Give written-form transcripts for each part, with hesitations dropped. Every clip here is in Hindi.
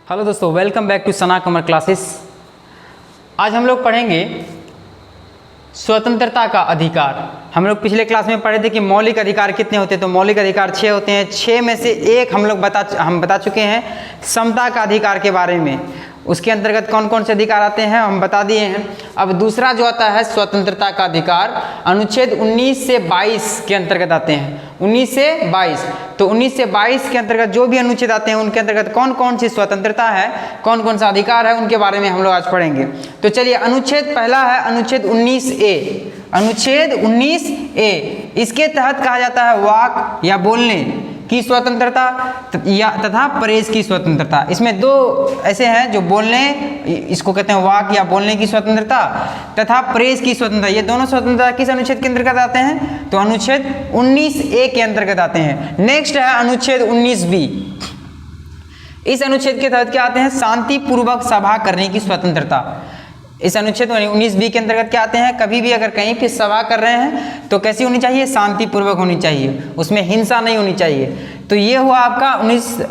हेलो दोस्तों, welcome back to Sana Kamar classes. आज हम लोग पढ़ेंगे स्वतंत्रता का अधिकार। हम लोग पिछले क्लास में पढ़े थे कि मौलिक अधिकार कितने होते हैं। तो मौलिक अधिकार 6 होते हैं। 6 में से एक हम बता चुके हैं समता का अधिकार के बारे में। उसके अंतर्गत कौन कौन से अधिकार आते हैं हम बता दिए हैं। अब दूसरा जो आता है स्वतंत्रता का अधिकार, अनुच्छेद 19 से 22 के अंतर्गत आते हैं। 19 से 22, तो 19 से 22 के अंतर्गत जो भी अनुच्छेद आते हैं उनके अंतर्गत कौन कौन सी स्वतंत्रता है, कौन कौन सा अधिकार है, उनके बारे में हम लोग आज पढ़ेंगे। तो चलिए, अनुच्छेद पहला है अनुच्छेद 19A। अनुच्छेद 19A, इसके तहत कहा जाता है वाक या बोलने की स्वतंत्रता या तथा प्रेस की स्वतंत्रता। इसमें दो ऐसे हैं जो बोलने, इसको कहते हैं वाक या बोलने की स्वतंत्रता, तथा प्रेस की स्वतंत्रता। ये दोनों स्वतंत्रता किस अनुच्छेद के अंतर्गत आते हैं? तो अनुच्छेद 19A के अंतर्गत आते हैं। नेक्स्ट है अनुच्छेद 19B। इस अनुच्छेद के तहत क्या आते हैं? शांतिपूर्वक सभा करने की स्वतंत्रता। इस अनुच्छेद 19B के अंतर्गत क्या आते हैं? कभी भी अगर कहीं पे सभा कर रहे हैं तो कैसी होनी चाहिए? शांतिपूर्वक होनी चाहिए, उसमें हिंसा नहीं होनी चाहिए। तो ये हुआ आपका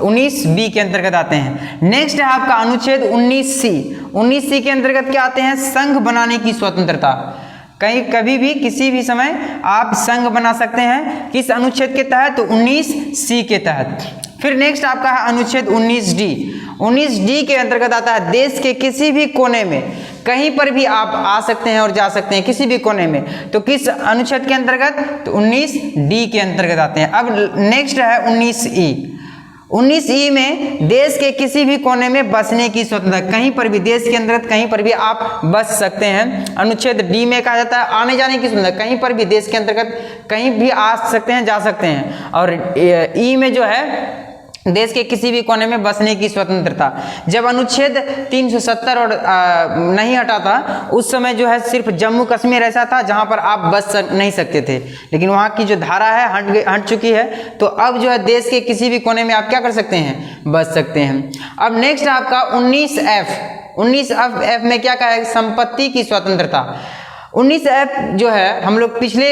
19B के अंतर्गत आते हैं। नेक्स्ट है आपका अनुच्छेद 19C। 19C के अंतर्गत क्या आते हैं? संघ बनाने की स्वतंत्रता। कहीं कभी भी किसी भी समय आप संघ बना सकते हैं। किस अनुच्छेद के तहत? तो 19C के तहत। फिर नेक्स्ट आपका है अनुच्छेद 19D। 19D के अंतर्गत आता है देश के किसी भी कोने में कहीं पर भी आप आ सकते हैं और जा सकते हैं, किसी भी कोने में। तो किस अनुच्छेद के अंतर्गत? तो 19D के अंतर्गत आते हैं। अब नेक्स्ट है 19E। 19E में देश के किसी भी कोने में बसने की स्वतंत्रता। कहीं पर भी देश के अंतर्गत कहीं पर भी आप बस सकते हैं। अनुच्छेद D में कहा जाता है आने जाने की स्वतंत्रता। कहीं पर भी देश के अंतर्गत कहीं भी आ सकते हैं, जा सकते हैं। और E में जो है देश के किसी भी कोने में बसने की स्वतंत्रता। जब अनुच्छेद 370 और नहीं हटा था, उस समय जो है सिर्फ जम्मू कश्मीर ऐसा था जहां पर आप बस नहीं सकते थे, लेकिन वहां की जो धारा है हट चुकी है। तो अब जो है देश के किसी भी कोने में आप क्या कर सकते हैं? बस सकते हैं। अब नेक्स्ट आपका 19F। 19F में क्या कहा है? संपत्ति की स्वतंत्रता। 19F जो है हम लोग पिछले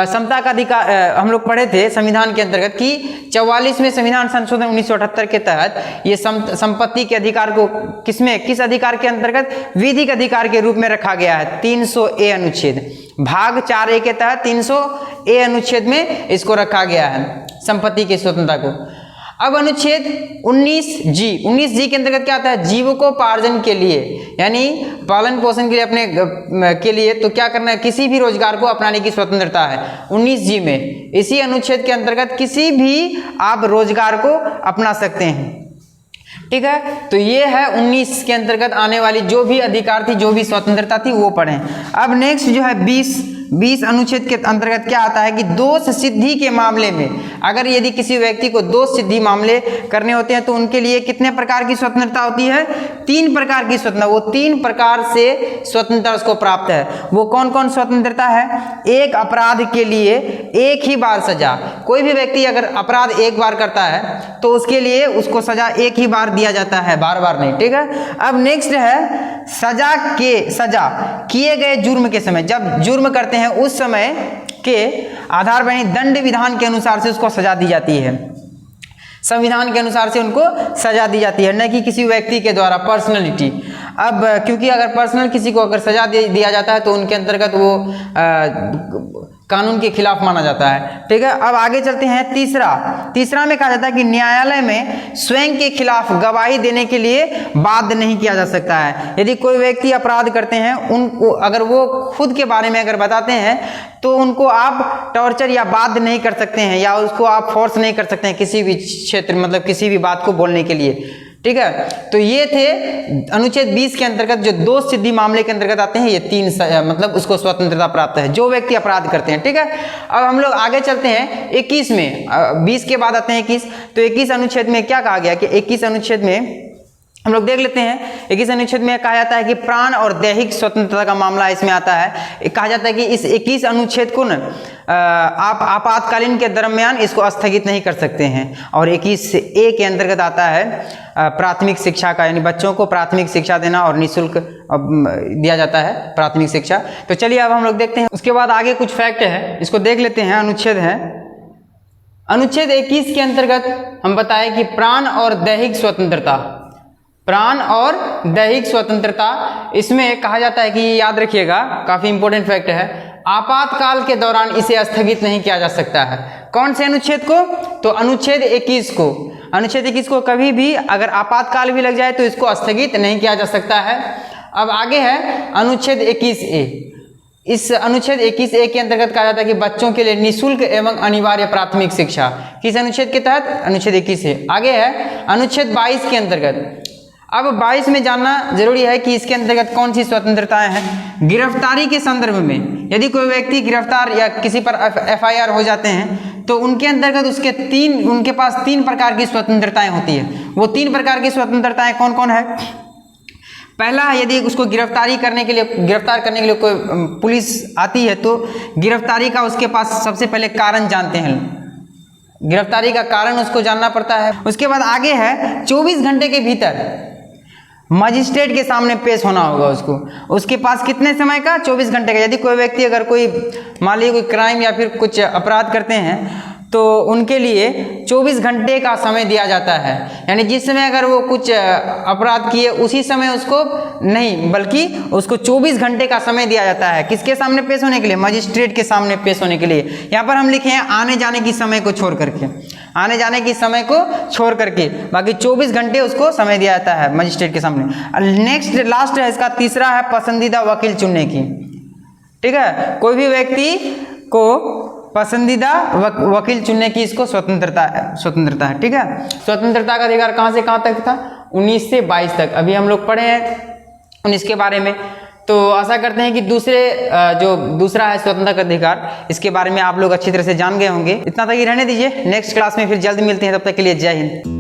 समता का अधिकार हम लोग पढ़े थे संविधान के अंतर्गत कि 44वें संविधान संशोधन 1978 के तहत ये संपत्ति के अधिकार को किस अधिकार के अंतर्गत? विधिक अधिकार के रूप में रखा गया है। 300A अनुच्छेद भाग 4A के तहत 300A अनुच्छेद में इसको रखा गया है, संपत्ति की स्वतंत्रता को। अब अनुच्छेद 19G के अंतर्गत क्या आता है? जीविकोपार्जन के लिए, यानी पालन पोषण के लिए अपने के लिए तो क्या करना है? किसी भी रोजगार को अपनाने की स्वतंत्रता है 19G में। इसी अनुच्छेद के अंतर्गत किसी भी आप रोजगार को अपना सकते हैं। ठीक है, तो ये है 19 के अंतर्गत आने वाली जो भी अधिकार थी, जो भी स्वतंत्रता थी, वो पढ़ें। अब नेक्स्ट जो है 20 अनुच्छेद के अंतर्गत क्या आता है कि दोष सिद्धि के मामले में अगर यदि किसी व्यक्ति को दोष सिद्धि मामले करने होते हैं तो उनके लिए कितने प्रकार की स्वतंत्रता होती है? 3 प्रकार की स्वतंत्रता। वो 3 प्रकार से स्वतंत्रता उसको प्राप्त है। वो कौन कौन स्वतंत्रता है? एक, अपराध के लिए एक ही बार सजा। कोई भी व्यक्ति अगर अपराध एक बार करता है तो उसके लिए उसको सजा एक ही बार दिया जाता है, बार बार नहीं। ठीक है। अब नेक्स्ट है सजा किए गए जुर्म के समय, जब जुर्म करते हैं उस समय के आधार पर दंड विधान के अनुसार से उसको सजा दी जाती है। संविधान के अनुसार से उनको सजा दी जाती है, न कि किसी व्यक्ति के द्वारा पर्सनलिटी। अब क्योंकि अगर पर्सनल किसी को अगर सजा दिया जाता है तो उनके अंतर्गत वो कानून के खिलाफ माना जाता है। ठीक है। अब आगे चलते हैं। तीसरा में कहा जाता है कि न्यायालय में स्वयं के खिलाफ गवाही देने के लिए बाध्य नहीं किया जा सकता है। यदि कोई व्यक्ति अपराध करते हैं, उनको अगर वो खुद के बारे में अगर बताते हैं तो उनको आप टॉर्चर या बाध्य नहीं कर सकते हैं, या उसको आप फोर्स नहीं कर सकते हैं किसी भी क्षेत्र, मतलब किसी भी बात को बोलने के लिए। ठीक है। तो ये थे अनुच्छेद 20 के अंतर्गत जो दोष सिद्धि मामले के अंतर्गत आते हैं। ये 3 मतलब उसको स्वतंत्रता प्राप्त है जो व्यक्ति अपराध करते हैं। ठीक है। अब हम लोग आगे चलते हैं 21 में। 20 के बाद आते हैं 21। तो 21 अनुच्छेद में क्या कहा गया कि 21 अनुच्छेद में हम लोग देख लेते हैं। 21 अनुच्छेद में कहा जाता है कि प्राण और दैहिक स्वतंत्रता का मामला इसमें आता है। कहा जाता है कि इस 21 अनुच्छेद को न आप आपातकालीन के दरमियान इसको स्थगित नहीं कर सकते हैं। और 21A के अंतर्गत आता है प्राथमिक शिक्षा का, यानी बच्चों को प्राथमिक शिक्षा देना और निःशुल्क दिया जाता है प्राथमिक शिक्षा। तो चलिए अब हम लोग देखते हैं। उसके बाद आगे कुछ फैक्ट है, इसको देख लेते हैं। अनुच्छेद है अनुच्छेद 21 के अंतर्गत हम बताएं कि प्राण और दैहिक स्वतंत्रता, प्राण और दैहिक स्वतंत्रता, इसमें कहा जाता है कि याद रखिएगा, काफी इंपॉर्टेंट फैक्ट है, आपातकाल के दौरान इसे स्थगित नहीं किया जा सकता है। कौन से अनुच्छेद को? तो अनुच्छेद 21 को। अनुच्छेद 21 को कभी भी अगर आपातकाल भी लग जाए तो इसको स्थगित नहीं किया जा सकता है। अब आगे है अनुच्छेद 21A। इस अनुच्छेद 21A के अंतर्गत कहा जाता है कि बच्चों के लिए निःशुल्क एवं अनिवार्य प्राथमिक शिक्षा। किस अनुच्छेद के तहत? अनुच्छेद 21A। आगे है अनुच्छेद 22 के अंतर्गत। अब 22 में जानना जरूरी है कि इसके अंतर्गत कौन सी स्वतंत्रताएं हैं। गिरफ्तारी के संदर्भ में यदि कोई व्यक्ति गिरफ्तार या किसी पर FIR हो जाते हैं तो उनके अंतर्गत उनके पास 3 प्रकार की स्वतंत्रताएं होती है। वो 3 प्रकार की स्वतंत्रताएं कौन कौन है? पहला, यदि उसको गिरफ्तार करने के लिए कोई पुलिस आती है तो गिरफ्तारी का उसके पास सबसे पहले कारण जानते हैं, गिरफ्तारी का कारण उसको जानना पड़ता है। उसके बाद आगे है 24 घंटे के भीतर मजिस्ट्रेट के सामने पेश होना होगा उसको। उसके पास कितने समय का? 24 घंटे का। यदि कोई व्यक्ति अगर कोई मान लीजिए कोई क्राइम या फिर कुछ अपराध करते हैं तो उनके लिए 24 घंटे का समय दिया जाता है, यानी जिस समय अगर वो कुछ अपराध किए उसी समय उसको नहीं, बल्कि उसको 24 घंटे का समय दिया जाता है। किसके सामने पेश होने के लिए? मजिस्ट्रेट के सामने पेश होने के लिए। यहाँ पर हम लिखे हैं आने जाने की समय को छोड़ करके, आने जाने की समय को छोड़ करके बाकी 24 घंटे उसको समय दिया जाता है मजिस्ट्रेट के सामने। नेक्स्ट लास्ट है इसका, तीसरा है पसंदीदा वकील चुनने की। ठीक है, कोई भी व्यक्ति को पसंदीदा वकील चुनने की इसको स्वतंत्रता है। ठीक है, स्वतंत्रता का अधिकार कहां से कहां तक था? 19 से 22 तक। अभी हम लोग पढ़े हैं 19 के बारे में, तो आशा करते हैं कि जो दूसरा है स्वतंत्रता का अधिकार, इसके बारे में आप लोग अच्छी तरह से जान गए होंगे। इतना तक ही रहने दीजिए, नेक्स्ट क्लास में फिर जल्द मिलते हैं, तब तक के लिए जय हिंद।